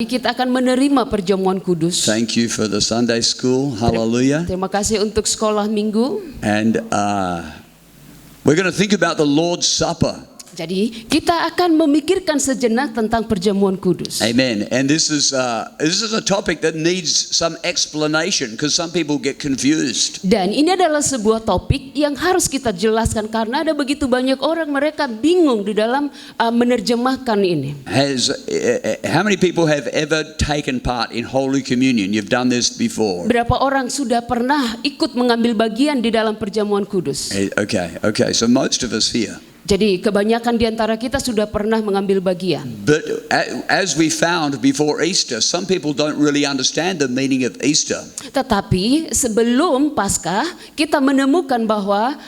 Kita akan menerima perjamuan kudus. Thank you for the Sunday school. Hallelujah. Terima kasih untuk sekolah minggu. And we're going to think about the Lord's Supper. Jadi kita akan memikirkan sejenak tentang perjamuan kudus. Amen. And this is a topic that needs some explanation because some people get confused. Dan ini adalah sebuah topik yang harus kita jelaskan karena ada begitu banyak orang mereka bingung di dalam menerjemahkan ini. How many people have ever taken part in Holy Communion? You've done this before. Berapa orang sudah pernah ikut mengambil bagian di dalam perjamuan kudus? Okay. So most of us here. Jadi kebanyakan di antara kita sudah pernah mengambil bagian. But as we found before Easter, some people don't really understand the meaning of Easter. Tetapi sebelum Paskah kita menemukan bahwa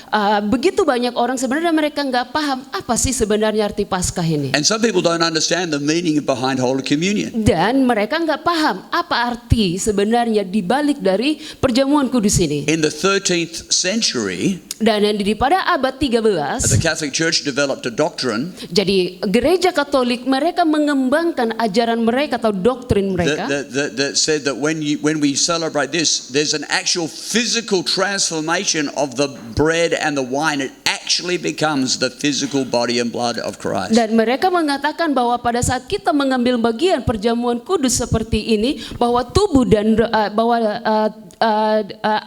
begitu banyak orang sebenarnya mereka nggak paham apa sih sebenarnya arti Paskah ini. And some people don't understand the meaning behind Holy Communion. Dan mereka nggak paham apa arti sebenarnya dibalik dari perjamuan kudus ini. In the 13th century, dan pada abad 13, the Catholic Church developed a doctrine. Jadi gereja Katolik mereka mengembangkan ajaran mereka atau doktrin mereka. That said that when we celebrate this, there's an actual physical transformation of the bread and the wine. It actually becomes the physical body and blood of Christ. Dan mereka mengatakan bahwa pada saat kita mengambil bagian perjamuan kudus seperti ini, bahwa tubuh dan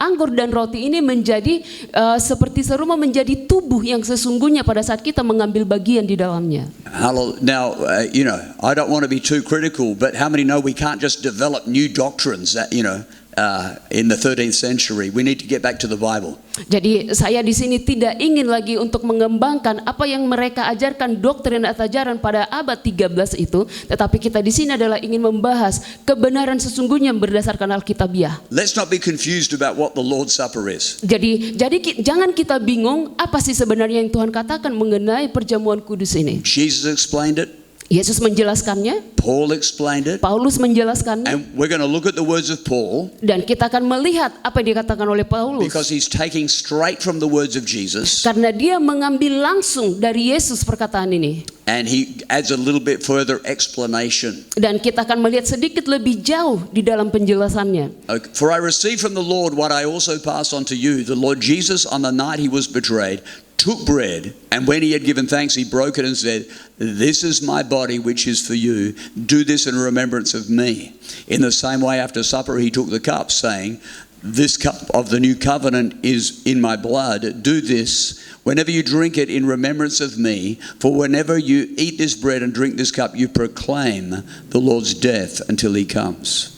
anggur dan roti ini menjadi seperti serupa menjadi tubuh yang sesungguhnya pada saat kita mengambil bagian di dalamnya. Now, I don't want to be too critical, but how many know we can't just develop new doctrines that, in the 13th century? We need to get back to the Bible. Jadi saya di sini tidak ingin lagi untuk mengembangkan apa yang mereka ajarkan doktrin atau ajaran pada abad 13 itu, tetapi kita di sini adalah ingin membahas kebenaran sesungguhnya berdasarkan Alkitabiah. Let's not be confused about what the Lord's Supper is. Jadi jangan kita bingung apa sih sebenarnya yang Tuhan katakan mengenai perjamuan kudus ini. Jesus explained it. Yesus menjelaskannya. Paul explained it. Paulus menjelaskannya. And we're going to look at the words of Paul. Dan kita akan melihat apa yang dikatakan oleh Paulus. Because he's taking straight from the words of Jesus. Karena dia mengambil langsung dari Yesus perkataan ini. And he adds a little bit further explanation. Dan kita akan melihat sedikit lebih jauh di dalam penjelasannya. For I received from the Lord what I also passed on to you. The Lord Jesus, on the night he was betrayed, took bread, and when he had given thanks, he broke it and said, "This is my body which is for you. Do this in remembrance of me." In the same way, after supper, he took the cup, saying, "This cup of the new covenant is in my blood. Do this whenever you drink it in remembrance of me. For whenever you eat this bread and drink this cup, you proclaim the Lord's death until he comes."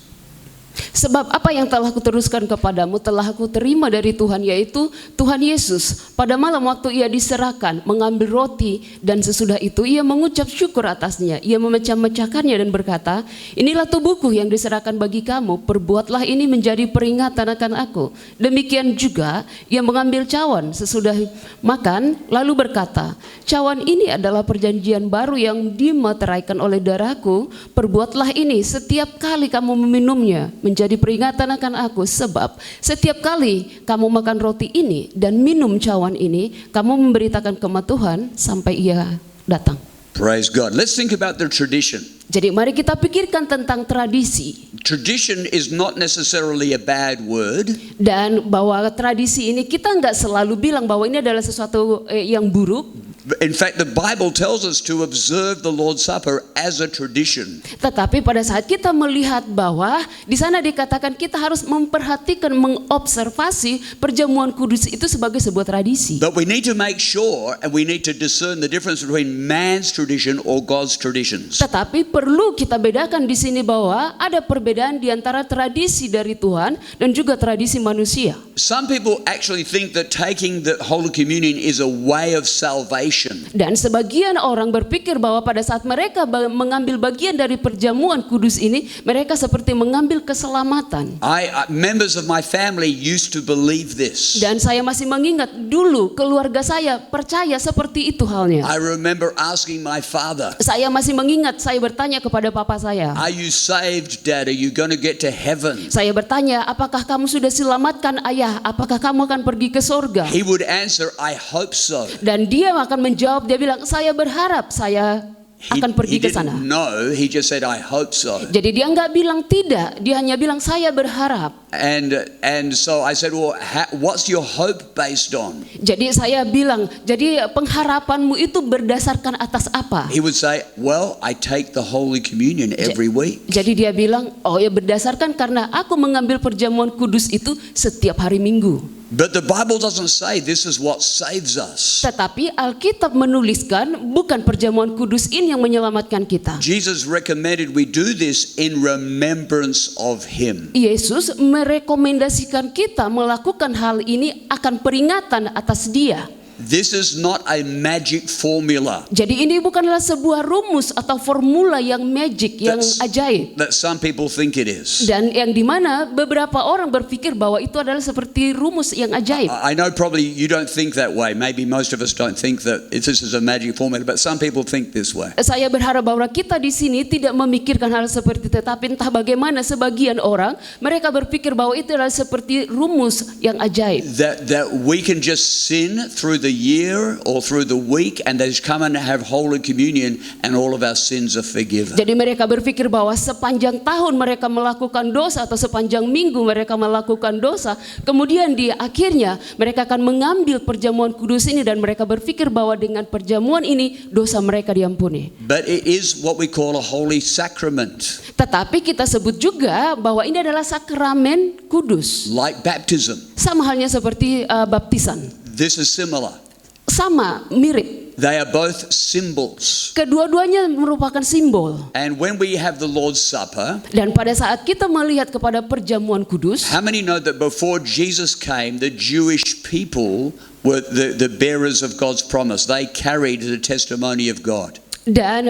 Sebab apa yang telah kuteruskan kepadamu telah aku terima dari Tuhan, yaitu Tuhan Yesus pada malam waktu ia diserahkan mengambil roti, dan sesudah itu ia mengucap syukur atasnya, ia memecah-mecahkannya dan berkata, "Inilah tubuhku yang diserahkan bagi kamu, perbuatlah ini menjadi peringatan akan aku." Demikian juga ia mengambil cawan sesudah makan lalu berkata, "Cawan ini adalah perjanjian baru yang dimeteraikan oleh darahku, perbuatlah ini setiap kali kamu meminumnya menjadi peringatan akan aku, sebab setiap kali kamu makan roti ini dan minum cawan ini, kamu memberitakan kematian sampai ia datang." Praise God. Let's think about the tradition. Jadi mari kita pikirkan tentang tradisi. Tradition is not necessarily a bad word. Dan bahwa tradisi ini kita nggak selalu bilang bahwa ini adalah sesuatu yang buruk. In fact, the Bible tells us to observe the Lord's Supper as a tradition. Tetapi pada saat kita melihat bahwa di sana dikatakan kita harus memperhatikan, mengobservasi perjamuan kudus itu sebagai sebuah tradisi. But we need to make sure and we need to discern the difference between man's tradition or God's traditions. Tetapi perlu kita bedakan di sini bahwa ada perbedaan di antara tradisi dari Tuhan dan juga tradisi manusia. Some people actually think that taking the Holy Communion is a way of salvation. Dan sebagian orang berpikir bahwa pada saat mereka mengambil bagian dari perjamuan kudus ini, mereka seperti mengambil keselamatan. Members of my family used to believe this. Dan saya masih mengingat dulu keluarga saya percaya seperti itu halnya. I remember asking my father. Saya masih mengingat saya bertanya kepada papa saya. Are you saved, Dad? Are you going to get to heaven? Saya bertanya, apakah kamu sudah selamatkan ayah? Apakah kamu akan pergi ke surga? He would answer, I hope so. Dan dia akan menjawab, dia bilang, saya berharap saya akan pergi ke sana. didn't know, he just said, I hope so. Jadi dia nggak bilang tidak, dia hanya bilang saya berharap. And so I said, well, what's your hope based on? Jadi saya bilang, jadi pengharapanmu itu berdasarkan atas apa? He would say, well, I take the Holy Communion every week. Jadi dia bilang, oh ya berdasarkan karena aku mengambil perjamuan kudus itu setiap hari Minggu. But the Bible doesn't say this is what saves us. Tetapi Alkitab menuliskan bukan perjamuan kudus ini yang menyelamatkan kita. Jesus recommended we do this in remembrance of him. Yesus merekomendasikan kita melakukan hal ini akan peringatan atas Dia. This is not a magic formula Jadi ini bukanlah sebuah rumus atau formula yang magic, yang ajaib. that some people think it is. Dan yang dimana beberapa orang berpikir bahwa itu adalah seperti rumus yang ajaib. I know probably you don't think that way. Maybe most of us don't think that this is a magic formula, but some people think this way. Saya berharap bahwa kita di sini tidak memikirkan hal seperti itu, tetapi entah bagaimana sebagian orang mereka berpikir bahwa itu adalah seperti rumus yang ajaib. That we can just sin through the year or through the week and they just come and have Holy Communion and all of our sins are forgiven. Jadi mereka berpikir bahwa sepanjang tahun mereka melakukan dosa atau sepanjang minggu mereka melakukan dosa, kemudian di akhirnya mereka akan mengambil perjamuan kudus ini dan mereka berpikir bahwa dengan perjamuan ini dosa mereka diampuni. But it is what we call a holy sacrament, Tetapi kita sebut juga bahwa ini adalah sakramen kudus. like baptism. Sama halnya seperti baptisan. This is similar. Sama, mirip. They are both symbols. Kedua-duanya merupakan simbol. And when we have the Lord's Supper, Dan pada saat kita melihat kepada perjamuan kudus, how many know that before Jesus came, the Jewish people were the bearers of God's promise? They carried the testimony of God. dan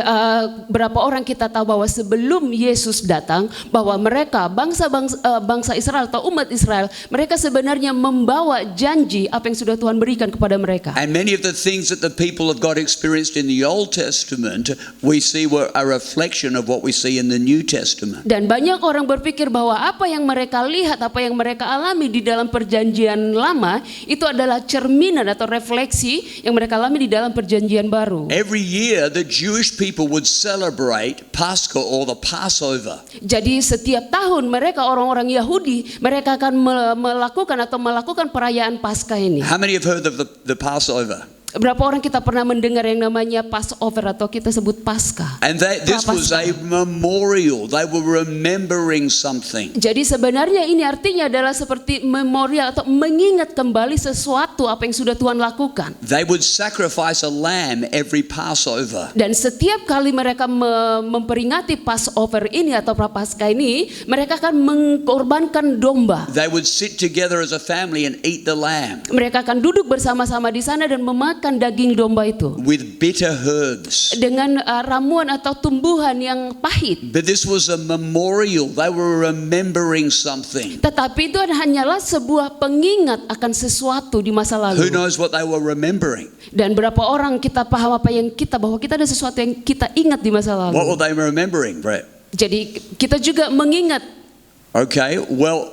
berapa orang kita tahu bahwa sebelum Yesus datang, bahwa mereka bangsa Israel atau umat Israel, mereka sebenarnya membawa janji apa yang sudah Tuhan berikan kepada mereka. And many of the things that the people of God experienced in the Old Testament, we see were a reflection of what we see in the New Testament. Dan banyak orang berpikir bahwa apa yang mereka lihat, apa yang mereka alami di dalam perjanjian lama, itu adalah cerminan atau refleksi yang mereka alami di dalam perjanjian baru. Every year, the Jewish people would celebrate Pascha or the Passover. Jadi setiap tahun mereka orang-orang Yahudi, mereka akan melakukan perayaan Paskah ini. How many have heard of the Passover? Berapa orang kita pernah mendengar yang namanya Passover atau kita sebut Paskah? And this was a memorial. They were remembering something. Jadi sebenarnya ini artinya adalah seperti memorial atau mengingat kembali sesuatu apa yang sudah Tuhan lakukan. They would sacrifice a lamb every Passover. Dan setiap kali mereka memperingati Passover ini atau Prapaskah ini, mereka akan mengorbankan domba. They would sit together as a family and eat the lamb Mereka akan duduk bersama-sama di sana dan memakan daging domba itu with bitter herbs. dengan ramuan atau tumbuhan yang pahit. But this was a memorial. They were remembering something. Tetapi itu hanyalah sebuah pengingat akan sesuatu di masa Who lalu. knows what they were remembering? Dan berapa orang kita paham apa yang bahwa kita ada sesuatu yang kita ingat di masa What lalu. were they remembering, Brett? Jadi kita juga mengingat. Okay, well,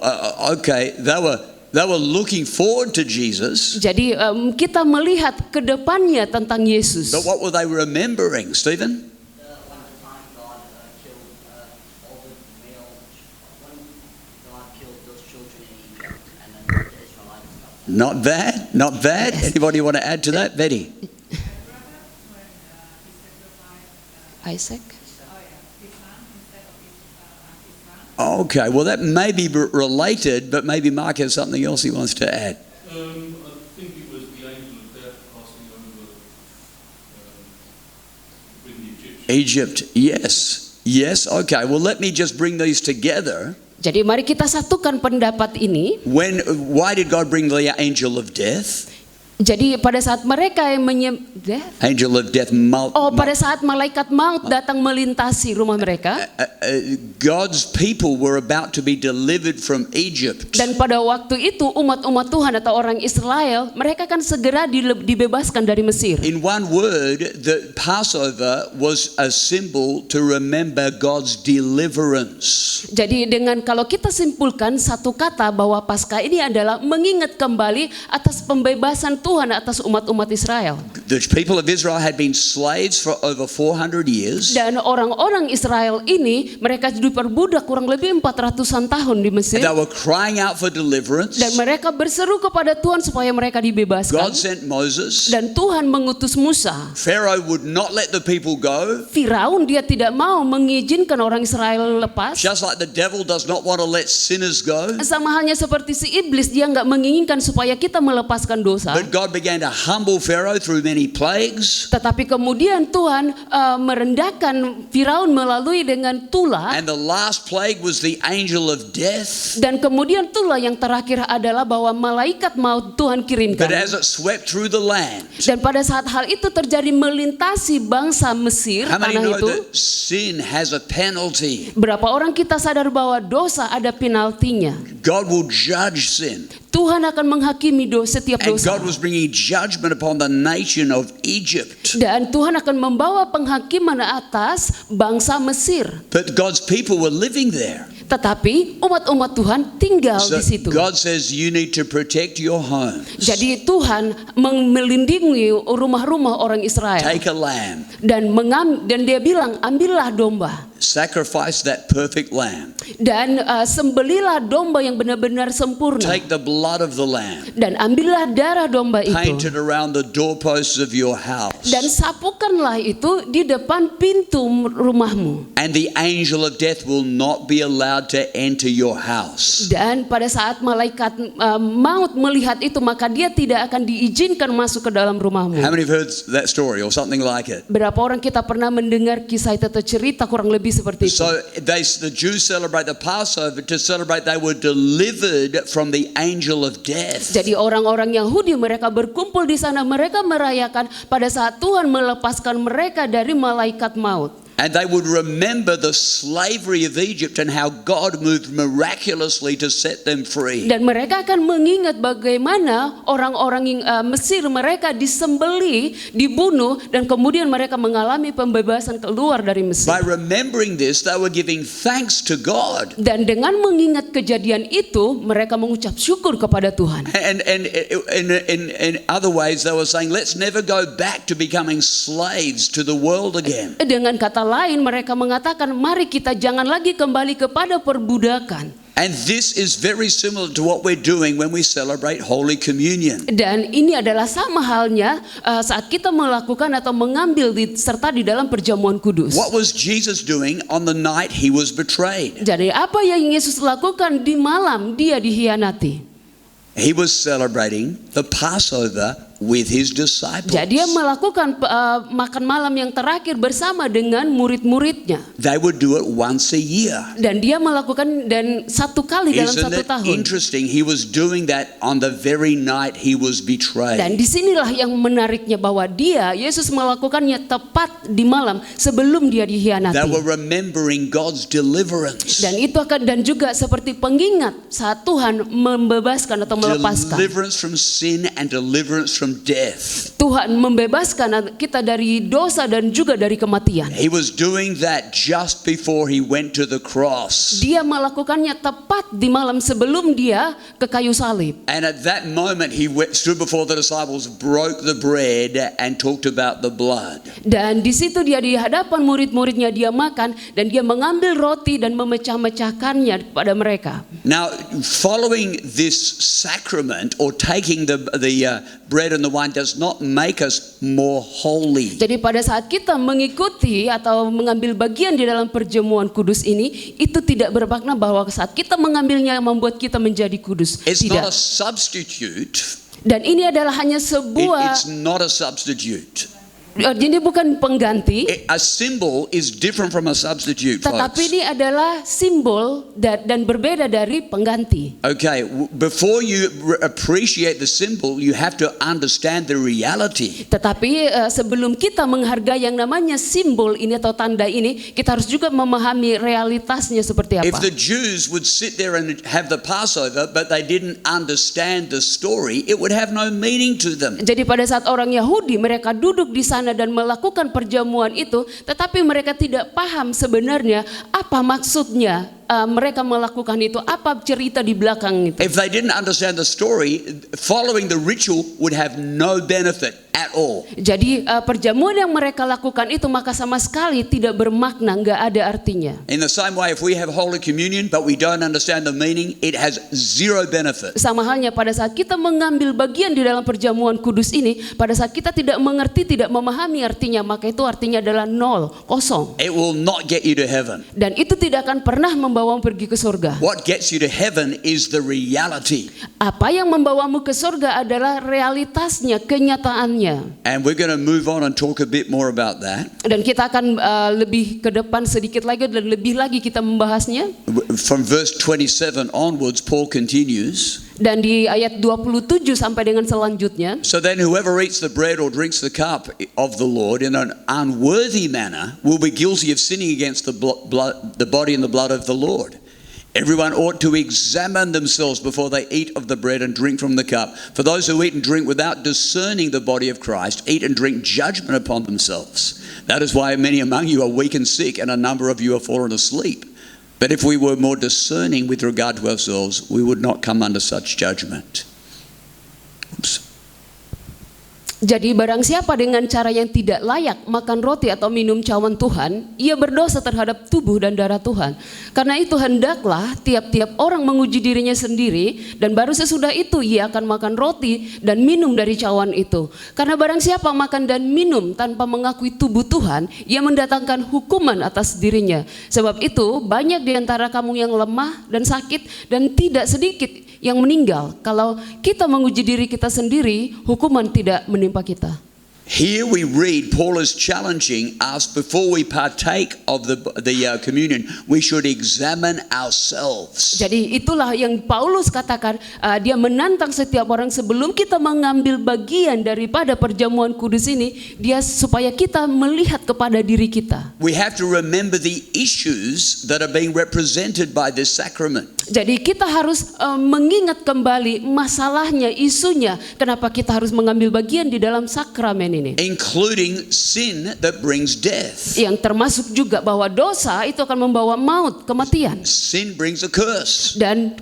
they were looking forward to Jesus. Jadi kita melihat ke depannya tentang Yesus. But what were they remembering, Stephen? One of the time God killed all the male, when God killed those children in Egypt, and then the Israelites. Not bad, not bad. Anybody want to add to that, Betty? Isaac. Okay, well that may be related, but maybe Mark has something else he wants to add. I think it was the angel of death passing over with the Egyptians. Egypt, yes, okay. Well, let me just bring these together. Jadi mari kita satukan pendapat ini. Why did God bring the angel of death? Jadi pada saat mereka yang Angel of death. pada saat malaikat maut datang melintasi rumah mereka. God's people were about to be delivered from Egypt. Dan pada waktu itu umat-umat Tuhan atau orang Israel, mereka akan segera dibebaskan dari Mesir. In one word, the Passover was a symbol to remember God's deliverance. Jadi kalau kita simpulkan satu kata bahwa Paskah ini adalah mengingat kembali atas pembebasan Tuhan atas umat-umat Israel. The people of Israel had been slaves for over 400 years. Dan orang-orang Israel ini mereka diperbudak kurang lebih 400-an tahun di Mesir. They were crying out for deliverance. Dan mereka berseru kepada Tuhan supaya mereka dibebaskan. God sent Moses. Dan Tuhan mengutus Musa. Pharaoh would not let the people go. Firaun dia tidak mau mengizinkan orang Israel lepas. Just like the devil does not want to let sinners go. Sama halnya seperti si iblis, dia nggak menginginkan supaya kita melepaskan dosa. But God began to humble Pharaoh through many plagues. Tetapi kemudian Tuhan merendahkan Firaun melalui dengan tulah. And the last plague was the angel of death. Dan kemudian tulah yang terakhir adalah bahwa malaikat maut Tuhan kirimkan. But as it swept through the land. Dan pada saat hal itu terjadi melintasi bangsa Mesir, How many tanah know itu. that sin has a penalty? Berapa orang kita sadar bahwa dosa ada penaltinya? God will judge sin. Tuhan akan menghakimi setiap And dosa. God was bringing judgment upon the nation of Egypt. Dan Tuhan akan membawa penghakiman atas bangsa Mesir. But God's people were living there. Tetapi umat-umat Tuhan tinggal So di situ. God says you need to protect your homes. Jadi Tuhan melindungi rumah-rumah orang Israel. Take a lamb. Dan dia bilang, ambillah domba. Sacrifice that perfect lamb. Dan sembelilah domba yang benar-benar sempurna. Take the blood of the lamb. Dan ambillah darah domba Paint itu. it around the doorposts of your house. Dan sapukanlah itu di depan pintu rumahmu. And the angel of death will not be allowed to enter your house. Dan pada saat malaikat maut melihat itu, maka dia tidak akan diizinkan masuk ke dalam rumahmu. How many have heard that story or something like it? Berapa orang kita pernah mendengar kisah itu atau cerita kurang lebih seperti itu. So the Jews celebrate the Passover to celebrate they were delivered from the angel of death. Jadi orang-orang Yahudi mereka berkumpul di sana, mereka merayakan pada saat Tuhan melepaskan mereka dari malaikat maut. And they would remember the slavery of Egypt and how God moved miraculously to set them free. Dan mereka akan mengingat bagaimana orang-orang Mesir mereka disembeli, dibunuh, dan kemudian mereka mengalami pembebasan keluar dari Mesir. By remembering this, they were giving thanks to God. Dan dengan mengingat kejadian itu, mereka mengucap syukur kepada Tuhan. And in other ways, they were saying, let's never go back to becoming slaves to the world again. Dengan kata lain, mereka mengatakan, mari kita jangan lagi kembali kepada perbudakan. And this is very similar to what we're doing when we celebrate Holy Communion. Dan ini adalah sama halnya saat kita melakukan atau mengambil serta di dalam perjamuan kudus. What was Jesus doing on the night he was betrayed? Jadi apa yang Yesus lakukan di malam dia dihianati? He was celebrating the Passover with his disciples. Jadi dia melakukan makan malam yang terakhir bersama dengan murid-muridnya. They would do it once a year. Dan dia melakukan satu kali dalam Isn't satu it tahun. interesting? He was doing that on the very night he was Dan betrayed. disinilah yang menariknya bahwa Yesus melakukannya tepat di malam sebelum dia They dihianati. were remembering God's deliverance. Dan itu dan juga seperti pengingat saat Tuhan membebaskan atau melepaskan. Deliverance from sin and deliverance from death. Tuhan membebaskan kita dari dosa dan juga dari kematian. He was doing that just before he went to the cross. Dia melakukannya tepat di malam sebelum dia ke kayu salib. And at that moment he stood before the disciples, broke the bread and talked about the blood. Dan di situ dia di hadapan murid-muridnya dia makan dan dia mengambil roti dan memecah-mecahkannya kepada mereka. Now, following this sacrament or taking the bread and the wine does not make us more holy. Jadi pada saat kita mengikuti atau mengambil bagian di dalam perjamuan kudus ini, itu tidak bermakna bahwa saat kita mengambilnya membuat kita menjadi kudus. It's not Tidak. a substitute. Dan ini adalah hanya sebuah, It's not a substitute. ini bukan pengganti, A symbol is different from a substitute, tetapi folks. ini adalah simbol dan berbeda dari pengganti. Okay, before you appreciate the symbol, you have to understand the reality. Tetapi sebelum kita menghargai yang namanya simbol ini atau tanda ini, kita harus juga memahami realitasnya seperti If apa. the Jews would sit there and have the Passover, but they didn't understand the story, it would have no meaning to them. Jadi pada saat orang Yahudi mereka duduk di sana dan melakukan perjamuan itu, tetapi mereka tidak paham sebenarnya apa maksudnya mereka melakukan itu? Apa cerita di belakang itu? If they didn't understand the story, following the ritual would have no benefit at all. Jadi perjamuan yang mereka lakukan itu maka sama sekali tidak bermakna, nggak ada artinya. In the same way, if we have Holy Communion but we don't understand the meaning, it has zero benefit. Sama halnya pada saat kita mengambil bagian di dalam perjamuan kudus ini, pada saat kita tidak mengerti, tidak memahami artinya, maka itu artinya adalah nol, kosong. It will not get you to heaven. Dan itu tidak akan pernah membawamu pergi ke surga. What gets you to heaven is the reality. Apa yang membawamu ke surga adalah realitasnya, kenyataannya. And we're going to move on and talk a bit more about that. Dan kita akan lebih ke depan sedikit lagi dan lebih lagi kita membahasnya. From verse 27 onwards, Paul continues. Dan di ayat 27 sampai dengan selanjutnya. So then whoever eats the bread or drinks the cup of the Lord in an unworthy manner will be guilty of sinning against the body and the blood of the Lord. Everyone ought to examine themselves before they eat of the bread and drink from the cup. For those who eat and drink without discerning the body of Christ eat and drink judgment upon themselves. That is why many among you are weak and sick, and a number of you have fallen asleep. But if we were more discerning with regard to ourselves, we would not come under such judgment. Oops. Jadi barang siapa dengan cara yang tidak layak makan roti atau minum cawan Tuhan, ia berdosa terhadap tubuh dan darah Tuhan. Karena itu hendaklah tiap-tiap orang menguji dirinya sendiri, dan baru sesudah itu ia akan makan roti dan minum dari cawan itu. Karena barang siapa makan dan minum tanpa mengakui tubuh Tuhan, ia mendatangkan hukuman atas dirinya. Sebab itu banyak di antara kamu yang lemah dan sakit, dan tidak sedikit yang meninggal. Kalau kita menguji diri kita sendiri, hukuman tidak menimpa kita. Here we read Paul is challenging us before we partake of the communion, we should examine ourselves. Jadi itulah yang Paulus katakan, dia menantang setiap orang sebelum kita mengambil bagian daripada perjamuan kudus ini, dia supaya kita melihat kepada diri kita. We have to remember the issues that are being represented by this sacrament. Jadi kita harus mengingat kembali masalahnya, isunya, kenapa kita harus mengambil bagian di dalam sakramen ini. Including sin that brings death. Yang termasuk juga bahwa dosa itu akan membawa maut, kematian. Sin brings a curse. Dan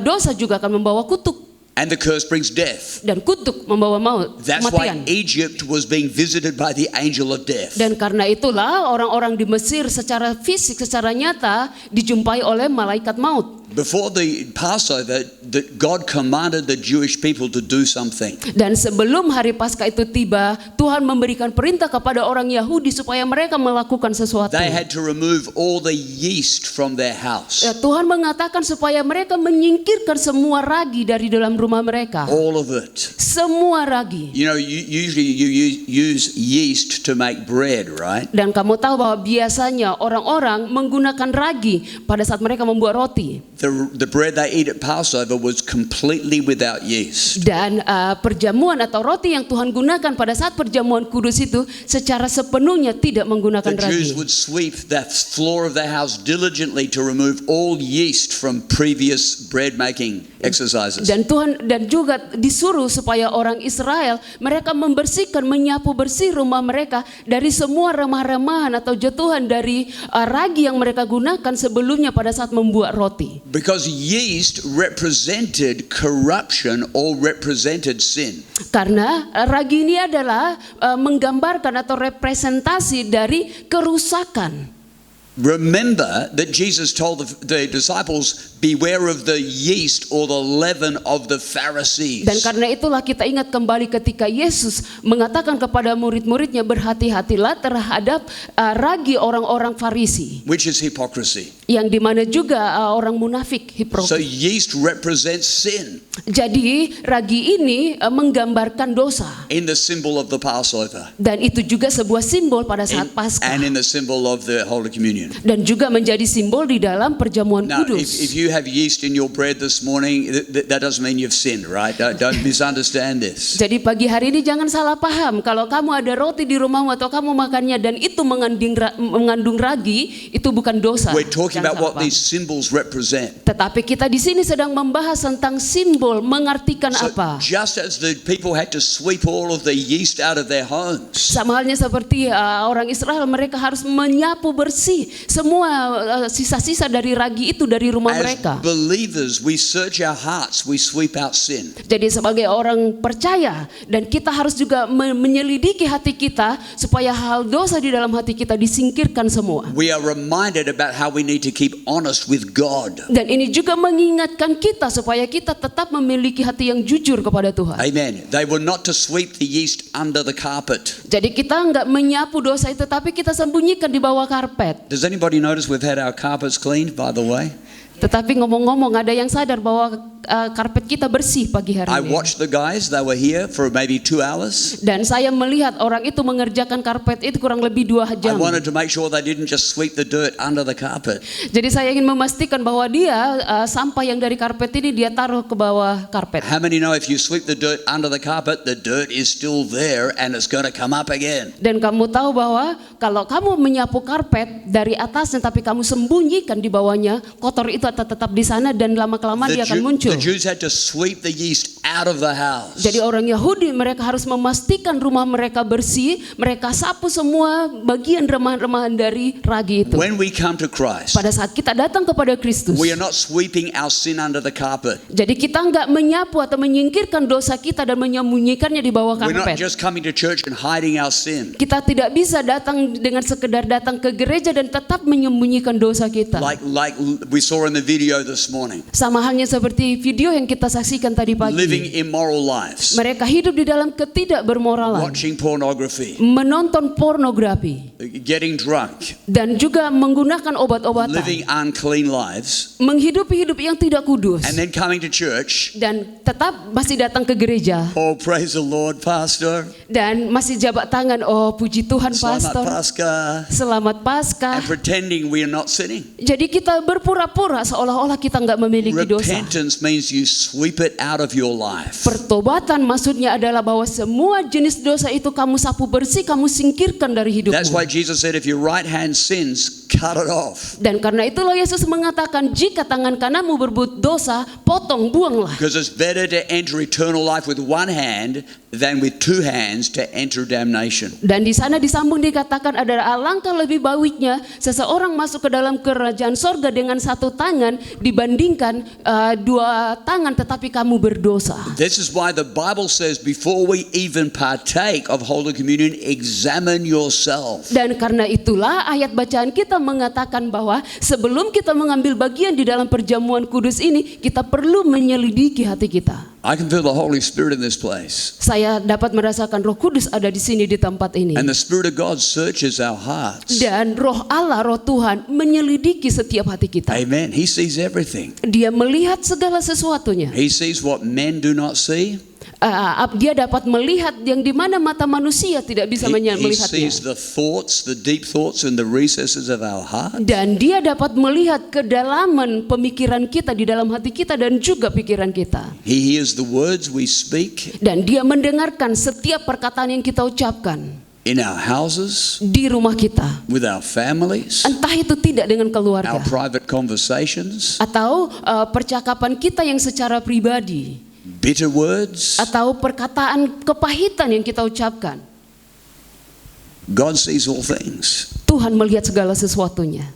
dosa juga akan membawa kutuk. And the curse brings death. Dan kutuk membawa maut, That's why kematian. Egypt was being visited by the angel of death. Dan karena itulah orang-orang di Mesir secara fisik, secara nyata dijumpai oleh malaikat maut. Before the Passover, God commanded the Jewish people to do something. Dan sebelum hari Paskah itu tiba, Tuhan memberikan perintah kepada orang Yahudi supaya mereka melakukan sesuatu. They had to remove all the yeast from their house. Ya, Tuhan mengatakan supaya mereka menyingkirkan semua ragi dari dalam rumah mereka. All of it. Semua ragi. You know, usually you use yeast to make bread, right? Dan kamu tahu bahwa biasanya orang-orang menggunakan ragi pada saat mereka membuat roti. The bread they eat at Passover was completely without yeast. Dan perjamuan atau roti yang Tuhan gunakan pada saat perjamuan kudus itu secara sepenuhnya tidak menggunakan The Jews ragi. would sweep the floor of their house diligently to remove all yeast from previous bread making exercises. Dan Tuhan dan juga disuruh supaya orang Israel mereka membersihkan, menyapu bersih rumah mereka dari semua remah-remahan atau jatuhan dari ragi yang mereka gunakan sebelumnya pada saat membuat roti. Because yeast represented corruption or represented sin. Karena ragi ini adalah menggambarkan atau representasi dari kerusakan. Remember that Jesus told the disciples, beware of the yeast or the leaven of the Pharisees. Dan karena itulah kita ingat kembali ketika Yesus mengatakan kepada murid-muridnya, berhati-hatilah terhadap ragi orang-orang Farisi. Which is hypocrisy. Yang dimana juga orang munafik, So hipokrit. yeast represents sin Jadi ragi ini menggambarkan dosa. in the symbol of the Passover Dan itu juga sebuah simbol pada saat Paskah. and in the symbol of the Holy Communion. Dan juga menjadi simbol di dalam perjamuan Now, kudus. if you have yeast in your bread this morning, that doesn't mean you've sinned, right? Don't misunderstand this. Jadi pagi hari ini jangan salah paham. Kalau kamu ada roti di rumahmu atau kamu makannya dan itu mengandung ragi, itu bukan dosa. We're talking Jangan about what salah these paham. symbols represent. Tetapi kita di sini sedang membahas tentang simbol, mengartikan So apa. just as the people had to sweep all of the yeast out of their homes, Sama halnya seperti orang Israel, mereka harus menyapu bersih semua sisa-sisa dari ragi itu dari rumah As mereka. believers, we search our hearts, we sweep out sin. Jadi sebagai orang percaya dan kita harus juga menyelidiki hati kita supaya hal dosa di dalam hati kita disingkirkan semua. We are reminded about how we need to keep honest with God. Dan ini juga mengingatkan kita supaya kita tetap memiliki hati yang jujur kepada Tuhan. Amen. They were not to sweep the yeast under the carpet. Jadi kita enggak menyapu dosa itu, tapi kita sembunyikan di bawah karpet. Does anybody notice we've had our carpets cleaned, by the way? Tetapi ngomong-ngomong, ada yang sadar bahwa karpet kita bersih pagi hari I ini. watched the guys, they were here for maybe 2 hours. Dan saya melihat orang itu mengerjakan karpet itu kurang lebih 2 I jam. wanted to make sure they didn't just sweep the dirt under the carpet. Jadi saya ingin memastikan bahwa dia sampah yang dari karpet ini dia taruh ke bawah karpet. How many know if you sweep the dirt under the carpet, the dirt is still there and it's going to come up again? Dan kamu tahu bahwa kalau kamu menyapu karpet dari atasnya tapi kamu sembunyikan di bawahnya, kotor itu akan tetap di sana dan lama-kelamaan dia akan muncul. The Jews had to sweep the yeast out of the house. Jadi orang Yahudi mereka harus memastikan rumah mereka bersih, mereka sapu semua bagian remahan-remahan dari ragi itu. When we come to Christ, Pada saat kita datang kepada Kristus, we are not sweeping our sin under the carpet. jadi kita enggak menyapu atau menyingkirkan dosa kita dan menyembunyikannya di bawah We're not karpet. just coming to church and hiding our sin. Kita tidak bisa datang dengan sekedar datang ke gereja dan tetap menyembunyikan dosa kita. Like we saw in the video this morning. Sama halnya seperti video yang kita saksikan tadi pagi. Living immoral lives. Mereka hidup di dalam ketidakbermoralan, Watching pornography. menonton pornografi, Getting drunk. dan juga menggunakan obat-obatan, Living unclean lives. menghidupi hidup yang tidak kudus, And then coming to church. dan tetap masih datang ke gereja Oh, praise the Lord, Pastor. dan masih jabat tangan. Oh, puji Tuhan, Selamat pastor, Paskah. selamat Paskah. And pretending we are not sinning. Jadi kita berpura-pura seolah-olah kita nggak memiliki dosa. Repentance means you sweep it out of your life. Pertobatan maksudnya adalah bahwa semua jenis dosa itu kamu sapu bersih, kamu singkirkan dari That's why hidupmu. Jesus said, if your right hand sins, cut it off. Dan karena itulah Yesus mengatakan, jika tangan kananmu berbuat dosa, potong, buanglah. Because it's better to enter eternal life with one hand than with two hands to enter damnation. Dan di sana disambung dikatakan adalah alangkah lebih baiknya seseorang masuk ke dalam kerajaan sorga dengan satu tangan dibandingkan 2 tangan tetapi kamu berdosa. This is why the Bible says before we even partake of Holy Communion, examine yourself. Dan karena itulah ayat bacaan kita mengatakan bahwa sebelum kita mengambil bagian di dalam perjamuan kudus ini, kita perlu menyelidiki hati kita. I can feel the Holy Spirit in this place. Saya dapat merasakan Roh Kudus ada di sini di tempat ini. And the Spirit of God searches our hearts. Dan Roh Allah, Roh Tuhan menyelidiki setiap hati kita. Amen. He sees everything. Dia melihat segala sesuatunya. He sees what men do not see. Dia dapat melihat yang di mana mata manusia tidak bisa He melihatnya. sees the thoughts, the deep thoughts in the recesses of our heart. Dan dia dapat melihat kedalaman pemikiran kita di dalam hati kita dan juga pikiran kita. He hears the words we speak Dan dia mendengarkan setiap perkataan yang kita ucapkan in our houses, di rumah kita. with our families, Entah itu tidak dengan our keluarga private conversations, atau percakapan kita yang secara pribadi bitter words. atau perkataan kepahitan yang kita ucapkan. God sees all things. Tuhan melihat segala sesuatunya.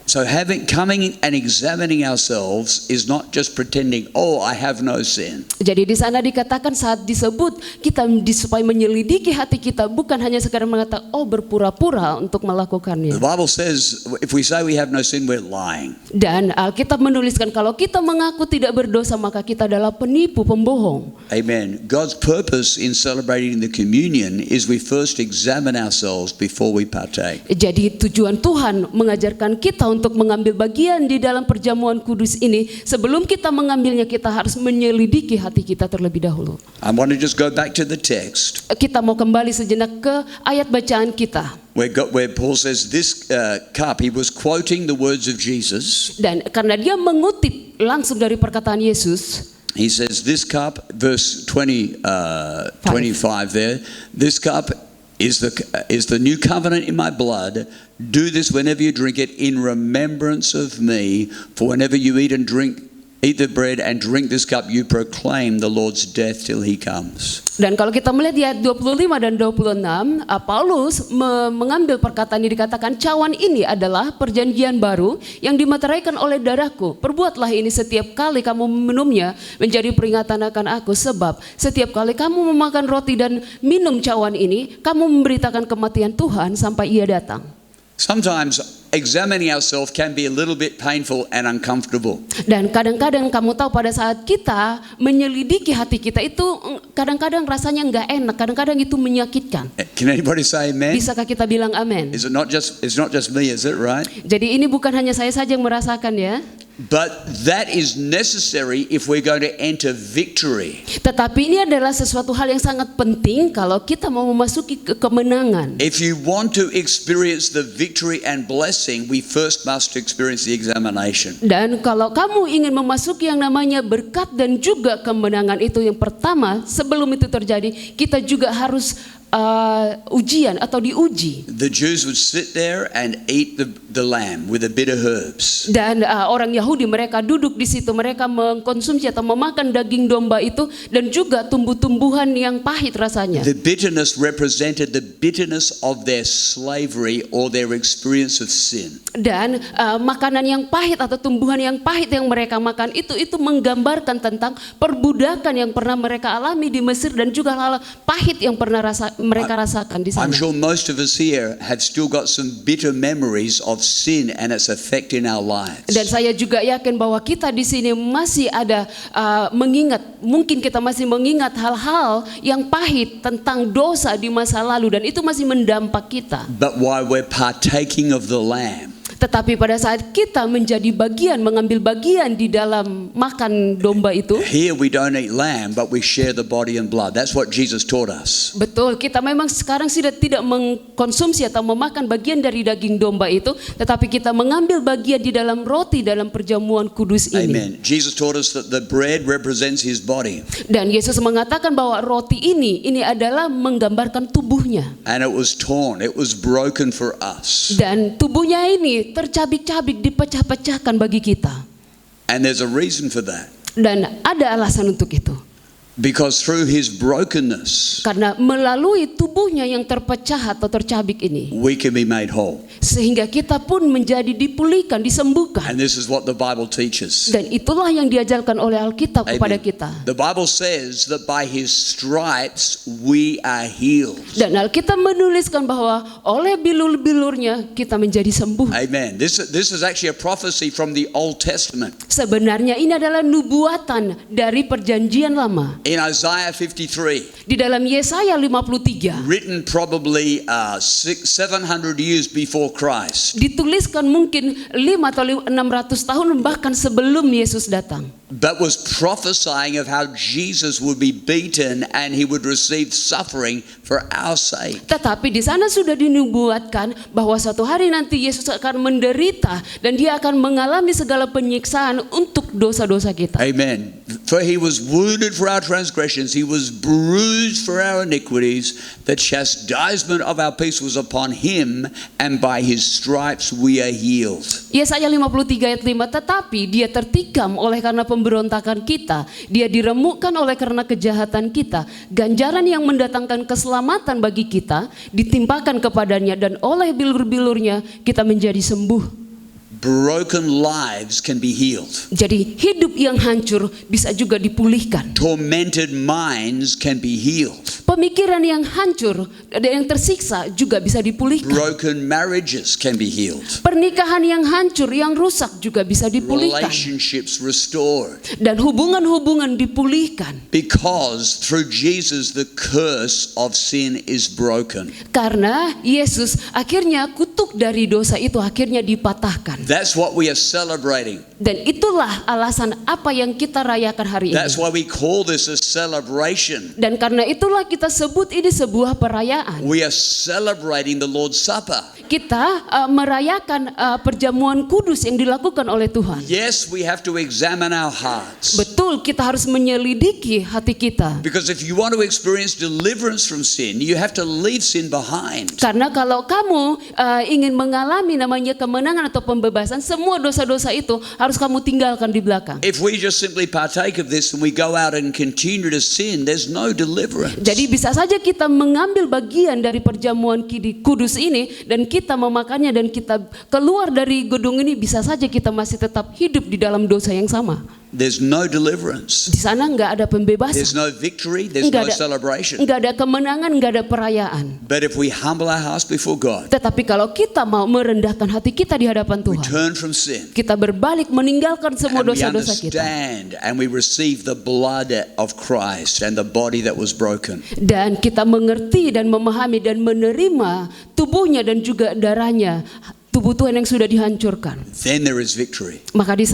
So coming and examining ourselves is not just pretending, oh, I have no sin. Jadi di sana dikatakan saat disebut kita supaya menyelidiki hati kita, bukan hanya sekadar mengatakan oh berpura-pura untuk The melakukannya. Bible says if we say we have no sin, we're lying. Dan Alkitab menuliskan kalau kita mengaku tidak berdosa maka kita adalah penipu, pembohong. Amen. God's purpose in celebrating the communion is we first examine ourselves before we partake. Jadi tujuan Tuhan mengajarkan kita untuk mengambil bagian di dalam perjamuan kudus ini. Sebelum kita mengambilnya kita harus menyelidiki hati kita terlebih dahulu. I want to just go back to the text Kita mau kembali sejenak ke ayat bacaan kita. where Paul says this cup, he was quoting the words of Jesus. Dan karena dia mengutip langsung dari perkataan Yesus, He says this cup, verse 25 there, this cup is the new covenant in my blood. Do this whenever you drink it in remembrance of me. For whenever you eat and drink eat the bread and drink this cup, you proclaim the Lord's death till he comes. Dan kalau kita melihat di ayat 25 dan 26, Paulus mengambil perkataan yang dikatakan, cawan ini adalah perjanjian baru yang dimateraikan oleh darahku. Perbuatlah ini setiap kali kamu meminumnya menjadi peringatan akan aku. Sebab setiap kali kamu memakan roti dan minum cawan ini, kamu memberitakan kematian Tuhan sampai ia datang. Sometimes examining ourselves can be a little bit painful and uncomfortable. Dan kadang-kadang kamu tahu pada saat kita menyelidiki hati kita itu kadang-kadang rasanya nggak enak, kadang-kadang itu menyakitkan. Can anybody say amen? Bisakah kita bilang amin? It's not just me, is it right? Jadi ini bukan hanya saya saja yang merasakan ya. But that is necessary if we're going to enter victory. Tetapi ini adalah sesuatu hal yang sangat penting kalau kita mau memasuki kemenangan. If you want to experience the victory and blessing, we first must experience the examination. Dan kalau kamu ingin memasuki yang namanya berkat dan juga kemenangan itu, yang pertama sebelum itu terjadi kita juga harus ujian atau diuji. The Jews would sit there and eat the lamb with the bitter herbs. Dan orang Yahudi mereka duduk di situ, mereka mengkonsumsi atau memakan daging domba itu dan juga tumbuh-tumbuhan yang pahit rasanya. The bitterness represented the bitterness of their slavery or their experience of sin. Dan makanan yang pahit atau tumbuhan yang pahit yang mereka makan itu menggambarkan tentang perbudakan yang pernah mereka alami di Mesir dan juga hal pahit yang pernah mereka rasakan di sana. I'm sure most of us here have still got some bitter memories of sin and its effect in our lives. Dan saya juga yakin bahwa kita di sini masih ada mungkin kita masih mengingat hal-hal yang pahit tentang dosa di masa lalu dan itu masih mendampak kita. But while we're partaking of the lamb, Tetapi pada saat kita menjadi mengambil bagian di dalam makan domba itu, here we don't eat lamb, but we share the body and blood. That's what Jesus taught us. betul, kita memang sekarang sudah tidak mengkonsumsi atau memakan bagian dari daging domba itu, tetapi kita mengambil bagian di dalam roti dalam perjamuan kudus ini. Amen. Jesus taught us that the bread represents his body. Dan Yesus mengatakan bahwa roti ini adalah menggambarkan tubuhnya. And it was torn, it was broken for us. Dan tubuhnya ini tercabik-cabik, dipecah-pecahkan bagi kita. And there's a reason for that. Dan ada alasan untuk itu. Because through his brokenness, Karena melalui tubuhnya yang terpecah atau tercabik ini, we can be made whole. sehingga kita pun menjadi dipulihkan, disembuhkan. And this is what the Bible teaches. Dan itulah yang diajarkan oleh Alkitab kepada Amen. kita. The Bible says that by his stripes we are healed. Dan Alkitab menuliskan bahwa oleh bilur-bilurnya kita menjadi sembuh. Amen. This is actually a prophecy from the Old Testament. Sebenarnya ini adalah nubuatan dari perjanjian lama. In Isaiah 53, Di dalam Yesaya 53 written probably 700 years before Christ, dituliskan mungkin 5 atau 600 tahun bahkan sebelum Yesus datang. but was prophesying of how Jesus would be beaten and he would receive suffering for our sake. Tetapi di sana sudah dinubuatkan bahwa suatu hari nanti Yesus akan menderita dan dia akan mengalami segala penyiksaan untuk dosa-dosa kita. Amen. For he was wounded for our transgressions, he was bruised for our iniquities, the chastisement of our peace was upon him, and by his stripes we are healed. Yesaya 53 ayat 5, tetapi dia tertikam oleh karena pemberontakan kita, dia diremukkan oleh karena kejahatan kita, ganjaran yang mendatangkan keselamatan bagi kita ditimpakan kepadanya, dan oleh bilur-bilurnya kita menjadi sembuh. Broken lives can be healed. Jadi hidup yang hancur bisa juga dipulihkan. Tormented minds can be healed. Pemikiran yang hancur dan yang tersiksa juga bisa dipulihkan. Broken marriages can be healed. Pernikahan yang hancur, yang rusak juga bisa dipulihkan. Relationships restored. Dan hubungan-hubungan dipulihkan. Because through Jesus the curse of sin is broken. Karena Yesus akhirnya kutuk dari dosa itu akhirnya dipatahkan. That's what we are celebrating. Dan itulah alasan apa yang kita rayakan hari ini. That's why we call this a celebration. Dan karena itulah kita sebut ini sebuah perayaan. We are celebrating the Lord's Supper. Kita merayakan perjamuan kudus yang dilakukan oleh Tuhan. Yes, we have to examine our hearts. Betul, kita harus menyelidiki hati kita. Because if you want to experience deliverance from sin, you have to leave sin behind. Karena kalau kamu ingin mengalami namanya kemenangan atau pembebasan, semua dosa-dosa itu harus harus kamu tinggalkan di belakang. If we just simply partake of this and we go out and continue to sin, there's no deliverance. Jadi bisa saja kita mengambil bagian dari perjamuan kudus ini dan kita memakannya dan kita keluar dari gedung ini, bisa saja kita masih tetap hidup di dalam dosa yang sama. There's no deliverance. Di sana nggak ada pembebasan, There's no victory. There's no celebration. nggak ada kemenangan, nggak ada perayaan. But if we humble our hearts before God, Tetapi kalau kita mau merendahkan hati kita di hadapan we Tuhan, turn from sin, kita berbalik meninggalkan semua and we dosa-dosa kita, understand and we receive the blood of Christ and the body that was broken, dan kita mengerti dan memahami dan menerima tubuhnya dan juga darahnya, tubuh Tuhan yang sudah dihancurkan, then there is victory. maka di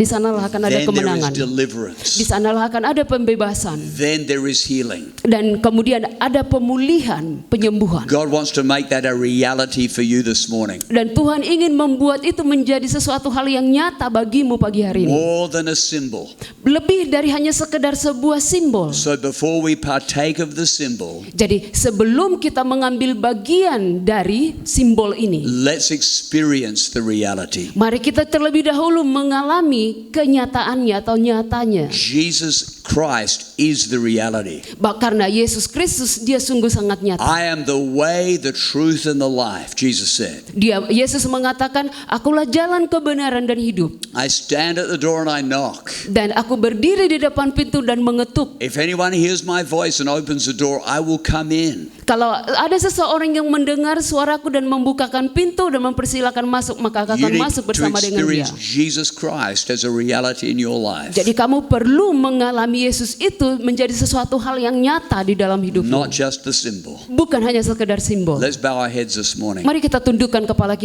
sanalah akan ada Then there is kemenangan. deliverance. Di sanalah akan ada pembebasan, Then there is healing. dan kemudian ada pemulihan, penyembuhan. God wants to make that a reality for you this morning. Dan Tuhan ingin membuat itu menjadi sesuatu hal yang nyata bagimu pagi hari ini. More than a symbol. Lebih dari hanya sekedar sebuah simbol. So before we partake of the symbol, Jadi sebelum kita mengambil bagian dari simbol ini, let's experience the reality. mari kita terlebih dahulu mengalami kenyataannya atau nyatanya. Jesus Christ is the reality. Karena Yesus Kristus dia sungguh sangat nyata. I am the way, the truth, and the life, Jesus said. Yesus mengatakan, akulah jalan, kebenaran dan hidup. I stand at the door and I knock. Dan aku berdiri di depan pintu dan mengetuk. If anyone hears my voice and opens the door, I will come in. Kalau ada seseorang yang mendengar suaraku dan membukakan pintu dan mempersilakan masuk, maka aku You akan need masuk to bersama dengan dia. experience Jesus Christ as a reality in your life. Jadi kamu perlu mengalami Yesus itu menjadi sesuatu hal yang nyata di dalam hidupmu. Not just the symbol. Bukan hanya sekedar simbol. Let's bow our heads this morning. Mari kita tundukkan kepala kita.